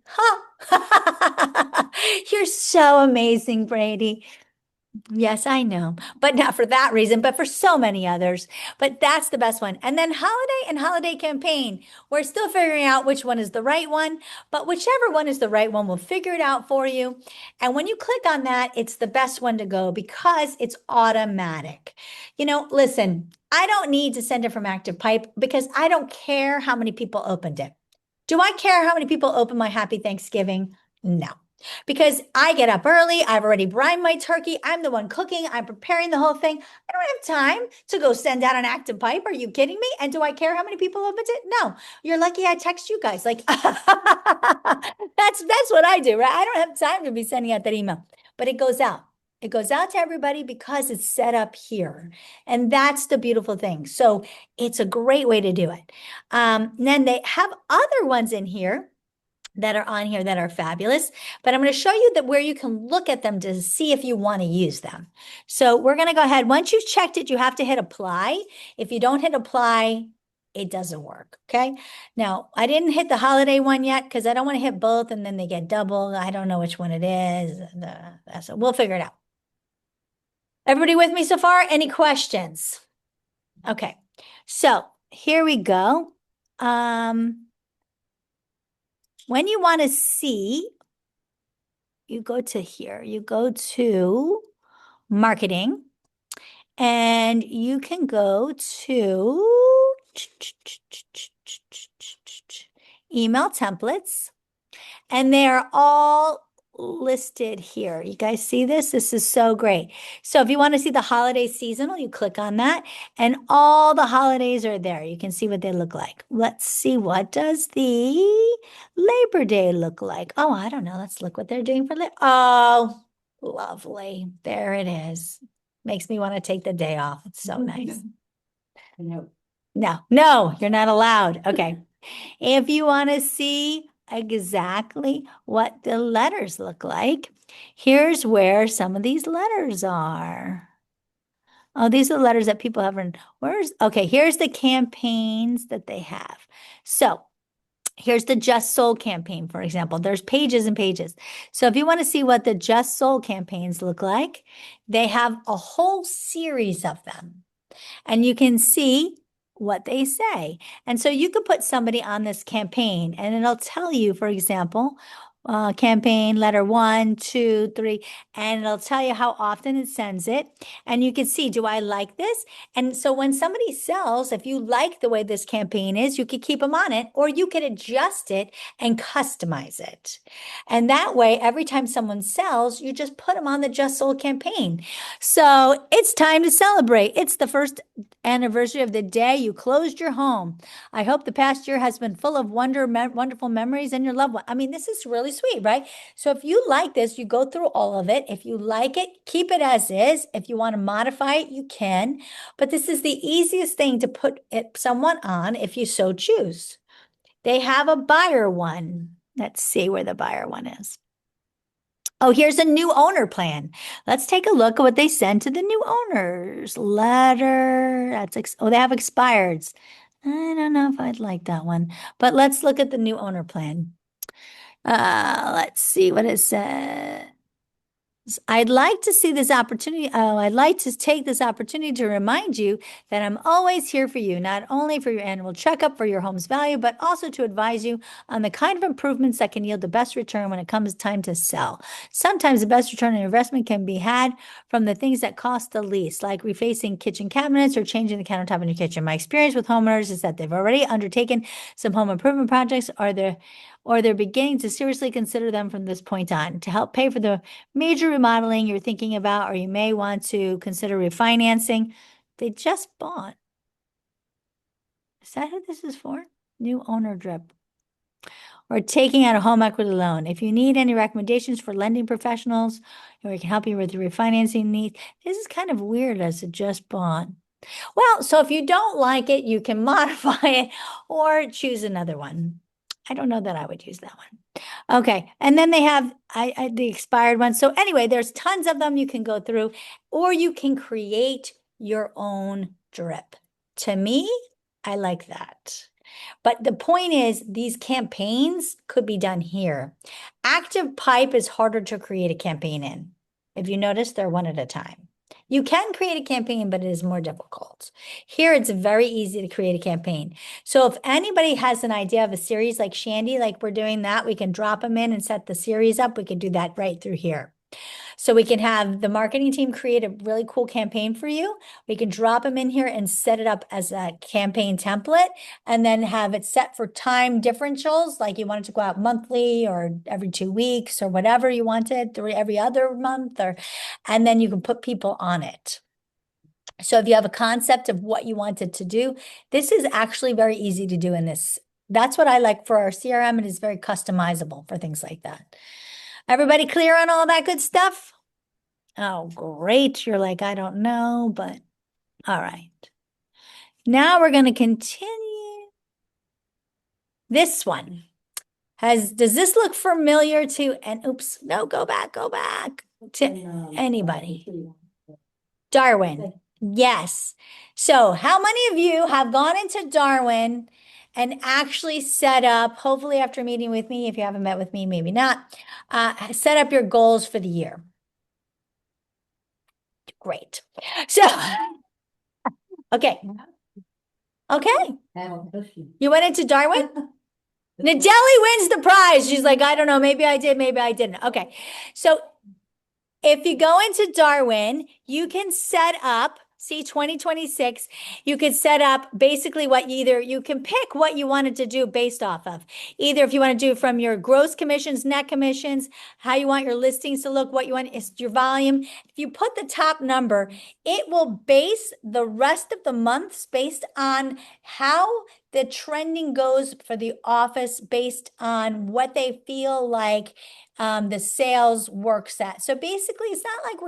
Huh? You're so amazing, Brady. Yes, I know, but not for that reason, but for so many others. But that's the best one. And then holiday and holiday campaign. We're still figuring out which one is the right one, but whichever one is the right one, we'll figure it out for you. And when you click on that, it's the best one to go because it's automatic. You know, listen, I don't need to send it from Active Pipe because I don't care how many people opened it. Do I care how many people open my Happy Thanksgiving? No. Because I get up early, I've already brined my turkey, I'm the one cooking, I'm preparing the whole thing. I don't have time to go send out an Active Pipe. Are you kidding me? And do I care how many people opens it? No. You're lucky I text you guys. Like that's what I do, right? I don't have time to be sending out that email, but it goes out. It goes out to everybody because it's set up here. And that's the beautiful thing. So it's a great way to do it. Then they have other ones in here that are on here that are fabulous, but I'm going to show you that where you can look at them to see if you want to use them. So we're going to go ahead. Once you've checked it, you have to hit apply. If you don't hit apply, it doesn't work. Okay. Now I didn't hit the holiday one yet because I don't want to hit both and then they get double. I don't know which one it is. So we'll figure it out. Everybody with me so far? Any questions? Okay. So here we go. When you want to see, you go to here, you go to marketing, and you can go to email templates, and they are all listed here. You guys see this? This is so great. So if you want to see the holiday seasonal, you click on that and all the holidays are there. You can see what they look like. Let's see, what does the Labor Day look like? Oh, I don't know. Let's look what they're doing for Oh, lovely. There it is. Makes me want to take the day off. It's so nice. No, you're not allowed. Okay. If you want to see exactly what the letters look like, here's where some of these letters are. Oh, these are the letters that people have written. Okay, here's the campaigns that they have. So here's the Just Sold campaign, for example. There's pages and pages. So if you want to see what the Just Sold campaigns look like, they have a whole series of them. And you can see what they say. And so you could put somebody on this campaign and it'll tell you, for example, campaign letter 1, 2, 3, and it'll tell you how often it sends it. And you can see, do I like this? And so when somebody sells, if you like the way this campaign is, you could keep them on it, or you could adjust it and customize it. And that way, every time someone sells, you just put them on the Just Sold campaign. So it's time to celebrate. It's the first anniversary of the day you closed your home. I hope the past year has been full of wonderful memories and your loved one. I mean, this is really sweet, right? So if you like this, you go through all of it. If you like it, keep it as is. If you want to modify it, you can. But this is the easiest thing to put someone on if you so choose. They have a buyer one. Let's see where the buyer one is. Oh, here's a new owner plan. Let's take a look at what they send to the new owners. Letter, they have expireds. I don't know if I'd like that one, but let's look at the new owner plan. Let's see what it says. I'd like to see this opportunity. I'd like to take this opportunity to remind you that I'm always here for you, not only for your annual checkup for your home's value, but also to advise you on the kind of improvements that can yield the best return when it comes time to sell. Sometimes the best return on investment can be had from the things that cost the least, like refacing kitchen cabinets or changing the countertop in your kitchen. My experience with homeowners is that they've already undertaken some home improvement projects, or they're beginning to seriously consider them from this point on. To help pay for the major remodeling you're thinking about, or you may want to consider refinancing, they just bought. Is that who this is for? New owner drip. Or taking out a home equity loan. If you need any recommendations for lending professionals, or we can help you with your refinancing needs. This is kind of weird as a just bought. Well, so if you don't like it, you can modify it or choose another one. I don't know that I would use that one. Okay, and then they have the expired ones. So anyway, there's tons of them you can go through, or you can create your own drip. To me, I like that. But the point is, these campaigns could be done here. Active Pipe is harder to create a campaign in. If you notice, they're one at a time. You can create a campaign, but it is more difficult. Here, it's very easy to create a campaign. So if anybody has an idea of a series like Shandy, like we're doing that, we can drop them in and set the series up. We can do that right through here. So we can have the marketing team create a really cool campaign for you. We can drop them in here and set it up as a campaign template, and then have it set for time differentials, like you want it to go out monthly or every 2 weeks or whatever you wanted, every other month, and then you can put people on it. So if you have a concept of what you wanted to do, this is actually very easy to do in this. That's what I like for our CRM. It is very customizable for things like that. Everybody clear on all that good stuff? Oh, great. You're like, I don't know, but all right. Now we're going to continue. This one does this look familiar to, and oops, no, go back to anybody. Darwin. Yes. So how many of you have gone into Darwin and actually set up, hopefully after meeting with me, if you haven't met with me, maybe not, set up your goals for the year? Great. So, okay. You went into Darwin? Nadelli wins the prize. She's like, I don't know, maybe I did, maybe I didn't. Okay. So if you go into Darwin, you can set up, see 2026, you could set up basically you can pick what you wanted to do based off of. Either if you want to do from your gross commissions, net commissions, how you want your listings to look, what you want is your volume. If you put the top number, it will base the rest of the months based on how the trending goes for the office based on what they feel like the sales works at. So basically, it's not like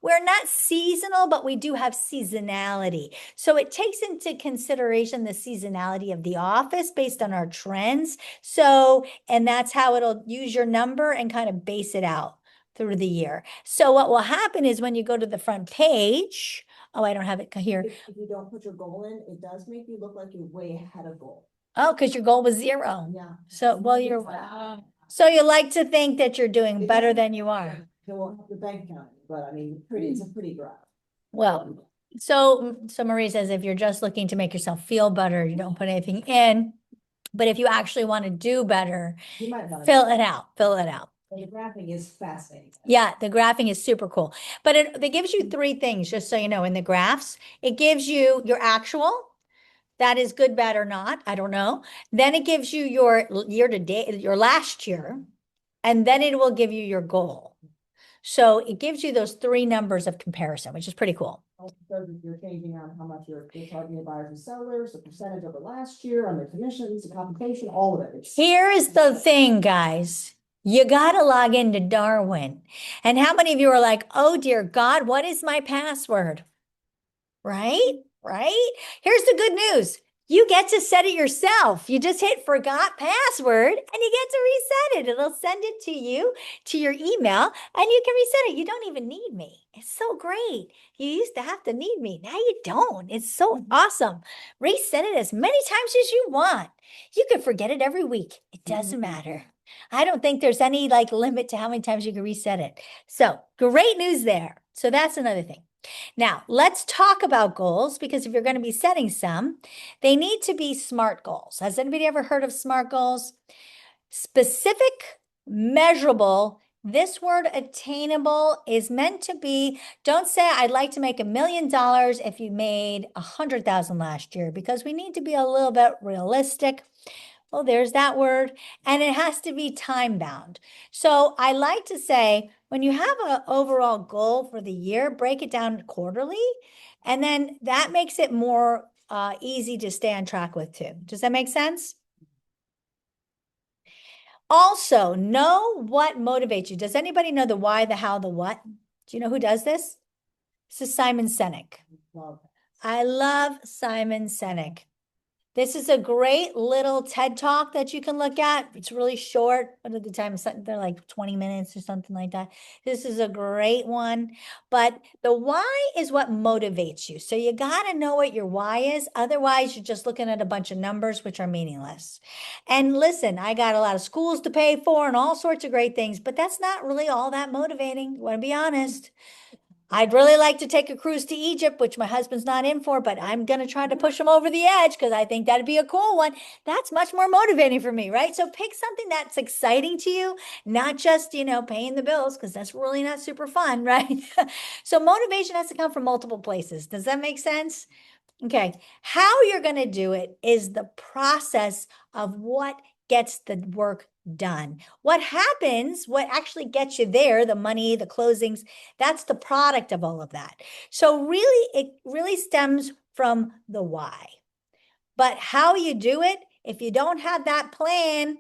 we're not seasonal, but we do have seasonality. So it takes into consideration the seasonality of the office based on our trends. So, and that's how it'll use your number and kind of base it out through the year. So what will happen is when you go to the front page, oh, I don't have it here. If you don't put your goal in, it does make you look like you're way ahead of goal. Oh, because your goal was 0. Yeah. So, well, so you like to think that you're doing better than you are. It won't help the bank account, but I mean, it's a pretty graph. Well, So Marie says, if you're just looking to make yourself feel better, you don't put anything in. But if you actually want to do better, You might want to. fill it out, fill it out. The graphing is fascinating. Yeah, the graphing is super cool. But it gives you three things, just so you know, in the graphs. It gives you your actual, that is good, bad, or not. I don't know. Then it gives you your year to date, your last year, and then it will give you your goal. So it gives you those three numbers of comparison, which is pretty cool. Also, that you're changing on how much you're targeting buyers and sellers, the percentage over last year, on the commissions, the compensation, all of it. Here is the thing, guys. You got to log into Darwin. And how many of you are like, oh, dear God, what is my password? Right? Right? Here's the good news. You get to set it yourself. You just hit forgot password and you get to reset it. It'll send it to you, to your email, and you can reset it. You don't even need me. It's so great. You used to have to need me. Now you don't. It's so awesome. Reset it as many times as you want. You can forget it every week. It doesn't matter. I don't think there's any limit to how many times you can reset it. So great news there. So that's another thing. Now, let's talk about goals, because if you're going to be setting some, they need to be SMART goals. Has anybody ever heard of SMART goals? Specific, measurable. This word attainable is meant to be, don't say I'd like to make $1 million if you made 100,000 last year, because we need to be a little bit realistic. Well, there's that word. And it has to be time bound. So I like to say, when you have an overall goal for the year, break it down quarterly. And then that makes it more easy to stay on track with too. Does that make sense? Also, know what motivates you. Does anybody know the why, the how, the what? Do you know who does this? This is Simon Sinek. I love Simon Sinek. This is a great little TED Talk that you can look at. It's really short. What are the times? They're like 20 minutes or something like that. This is a great one. But the why is what motivates you. So you got to know what your why is. Otherwise, you're just looking at a bunch of numbers, which are meaningless. And listen, I got a lot of schools to pay for and all sorts of great things, but that's not really all that motivating. I want to be honest. I'd really like to take a cruise to Egypt, which my husband's not in for, but I'm going to try to push him over the edge because I think that'd be a cool one. That's much more motivating for me, right? So pick something that's exciting to you, not just, paying the bills, because that's really not super fun, right? So motivation has to come from multiple places. Does that make sense? Okay. How you're going to do it is the process of what gets the work done. What happens, what actually gets you there, the money, the closings, that's the product of all of that. So really, it really stems from the why. But how you do it, if you don't have that plan,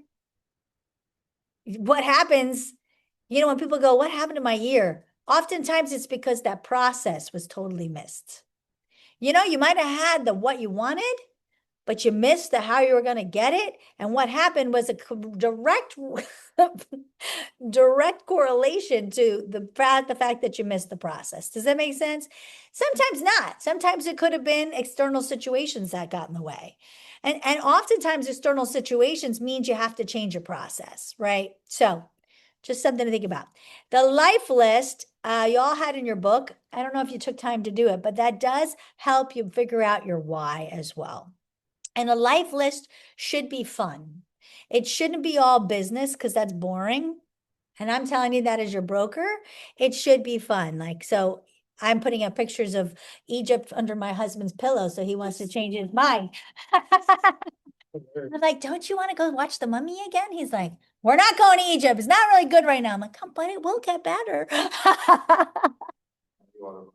what happens, when people go, what happened to my year? Oftentimes it's because that process was totally missed. You might have had the what you wanted, but you missed the how you were going to get it. And what happened was a direct correlation to the fact that you missed the process. Does that make sense? Sometimes not. Sometimes it could have been external situations that got in the way. And oftentimes external situations means you have to change your process, right? So just something to think about. The life list, you all had in your book. I don't know if you took time to do it, but that does help you figure out your why as well. And a life list should be fun. It shouldn't be all business, because that's boring. And I'm telling you that as your broker, it should be fun. So I'm putting up pictures of Egypt under my husband's pillow, so he wants to change his mind. I'm like, don't you want to go watch The Mummy again? He's like, we're not going to Egypt. It's not really good right now. I'm like, come, but it will get better. I know.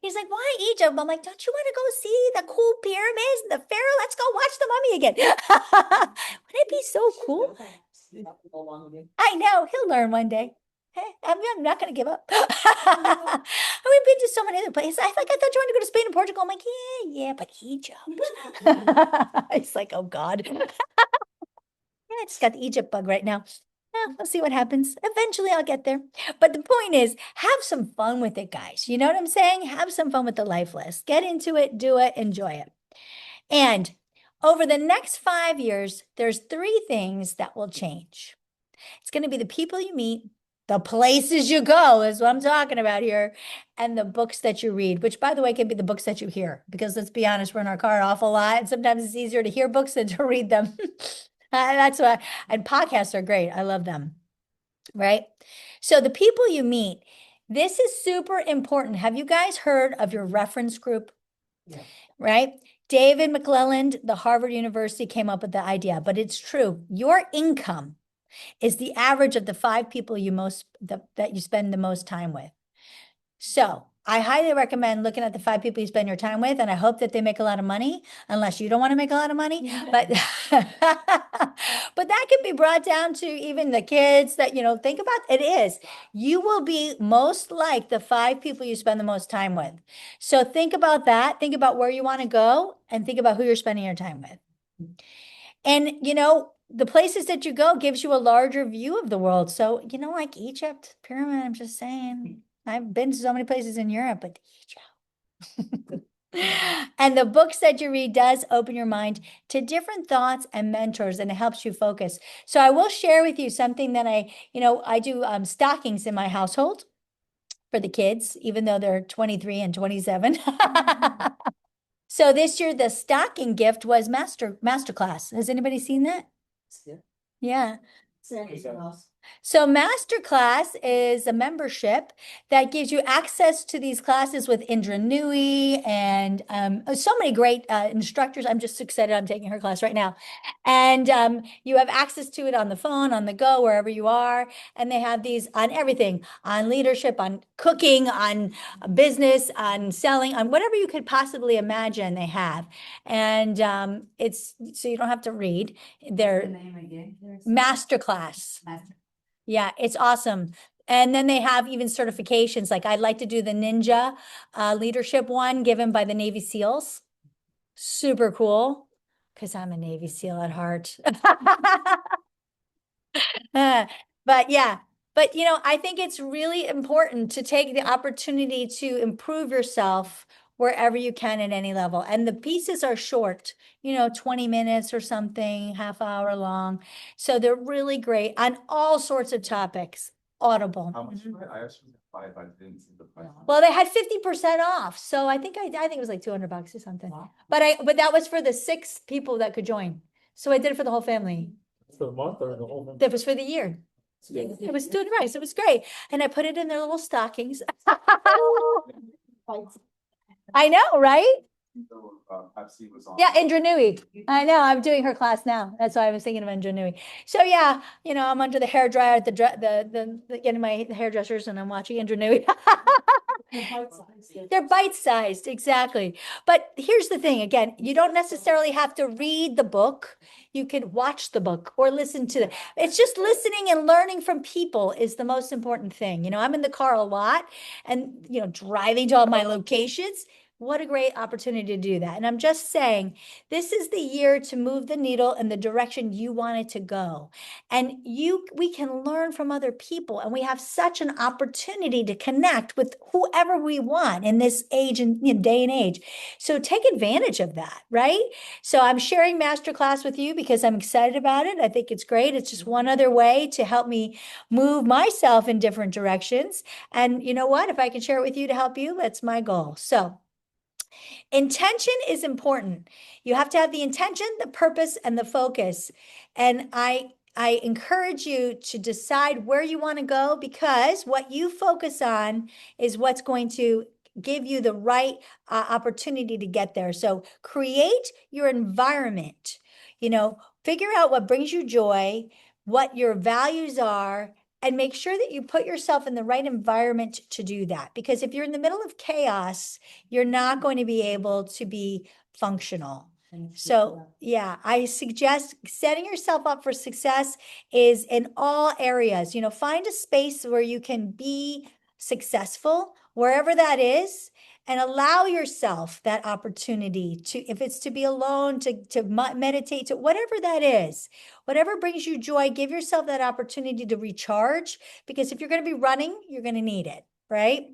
He's like, why Egypt? I'm like, don't you want to go see the cool pyramids and the pharaoh? Let's go watch The Mummy again. Wouldn't it be so cool? I know. He'll learn one day. Hey, I'm not going to give up. We've been to so many other places. I thought you wanted to go to Spain and Portugal. I'm like, yeah, but Egypt. It's like, oh God. I just got the Egypt bug right now. We'll see what happens. Eventually I'll get there. But the point is, have some fun with it, guys. You know what I'm saying? Have some fun with the life list. Get into it, do it, enjoy it. And over the next 5 years, there's 3 things that will change. It's going to be the people you meet, The places you go is what I'm talking about here. And the books that you read, which by the way, can be the books that you hear, because let's be honest, we're in our car an awful lot. And sometimes it's easier to hear books than to read them. That's why, and podcasts are great. I love them. Right? So the people you meet, this is super important. Have you guys heard of your reference group? Yeah. Right? David McClelland, the Harvard University came up with the idea, but it's true. Your income is the average of the 5 people that you spend the most time with. So I highly recommend looking at the 5 people you spend your time with, and I hope that they make a lot of money, unless you don't want to make a lot of money. But but that can be brought down to even the kids that, think about it is. You will be most like the 5 people you spend the most time with. So think about that. Think about where you want to go and think about who you're spending your time with. And the places that you go gives you a larger view of the world. So, like Egypt, pyramid, I'm just saying. I've been to so many places in Europe, but Egypt. And the books that you read does open your mind to different thoughts and mentors, and it helps you focus. So I will share with you something that I do stockings in my household for the kids, even though they're 23 and 27. So this year, the stocking gift was masterclass. Has anybody seen that? Yeah. Sandy's house. So Masterclass is a membership that gives you access to these classes with Indra Nui and so many great instructors. I'm just excited. I'm taking her class right now. And you have access to it on the phone, on the go, wherever you are. And they have these on everything, on leadership, on cooking, on business, on selling, on whatever you could possibly imagine they have. And it's so you don't have to read. They're Masterclass. Yeah, it's awesome. And then they have even certifications. Like I'd like to do the Ninja leadership one given by the Navy SEALs. Super cool. Because I'm a Navy SEAL at heart. But yeah, but I think it's really important to take the opportunity to improve yourself wherever you can at any level. And the pieces are short, 20 minutes or something, half hour long. So they're really great on all sorts of topics. Audible. How much? Mhm. I actually applied, but I didn't see the price. Well, they had 50% off. So I think it was like $200 or something. But that was for the 6 people that could join. So I did it for the whole family. For the month or the whole month? That was for the year. It was doing right. It was great. And I put it in their little stockings. I know, right? Pepsi was on. Yeah, Indra Nui. I know. I'm doing her class now. That's why I was thinking of Indra Nui. So yeah, I'm under the hair dryer at the getting my hairdressers, and I'm watching Indra Nui. They're bite-sized, exactly. But here's the thing, again, you don't necessarily have to read the book. You can watch the book or listen to it. It's just listening and learning from people is the most important thing. I'm in the car a lot and, driving to all my locations. What a great opportunity to do that. And I'm just saying, this is the year to move the needle in the direction you want it to go. And we can learn from other people, and we have such an opportunity to connect with whoever we want in this age and day and age. So take advantage of that, right? So I'm sharing Masterclass with you because I'm excited about it. I think it's great. It's just one other way to help me move myself in different directions. And you know what? If I can share it with you to help you, that's my goal. So intention is important. You have to have the intention, the purpose, and the focus. And I encourage you to decide where you want to go, because what you focus on is what's going to give you the right opportunity to get there. So create your environment, figure out what brings you joy, what your values are, and make sure that you put yourself in the right environment to do that. Because if you're in the middle of chaos, you're not going to be able to be functional. So yeah, I suggest setting yourself up for success is in all areas. Find a space where you can be successful, wherever that is, and allow yourself that opportunity to, if it's to be alone, to meditate, to whatever that is, whatever brings you joy, give yourself that opportunity to recharge, because if you're going to be running, you're going to need it, right?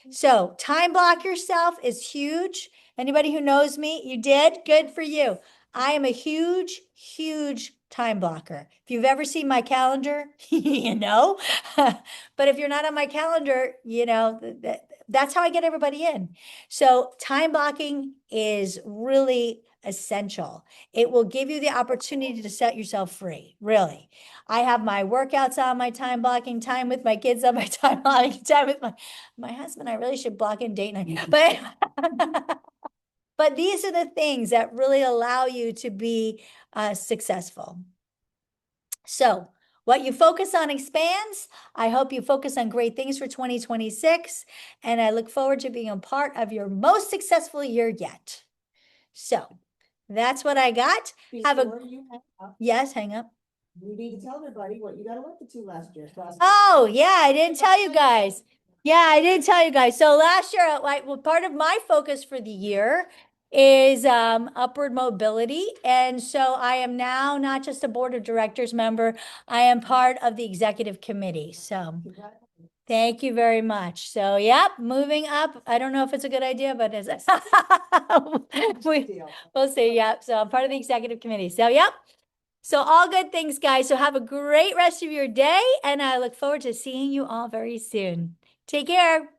So time block yourself is huge. Anybody who knows me, you did, good for you. I am a huge, huge time blocker. If you've ever seen my calendar, you know, but if you're not on my calendar, you know, that's how I get everybody in. So time blocking is really essential. It will give you the opportunity to set yourself free, really. I have my workouts on my time blocking, time with my kids on my time blocking, time with my husband. I really should block in date night, but but these are the things that really allow you to be successful. So what you focus on expands. I hope you focus on great things for 2026, and I look forward to being a part of your most successful year yet. So that's what I got. Have a- Before you hang up, Yes, hang up. you need to tell everybody what you got elected to last year. Oh, yeah, I didn't tell you guys. Yeah, I didn't tell you guys. So last year, well, part of my focus for the year is upward mobility. And so I am now not just a board of directors member, I am part of the executive committee. So thank you very much. So, yep, moving up. I don't know if it's a good idea, but it's we'll see. Yep. So I'm part of the executive committee. So, yep. So all good things, guys. So have a great rest of your day, and I look forward to seeing you all very soon. Take care.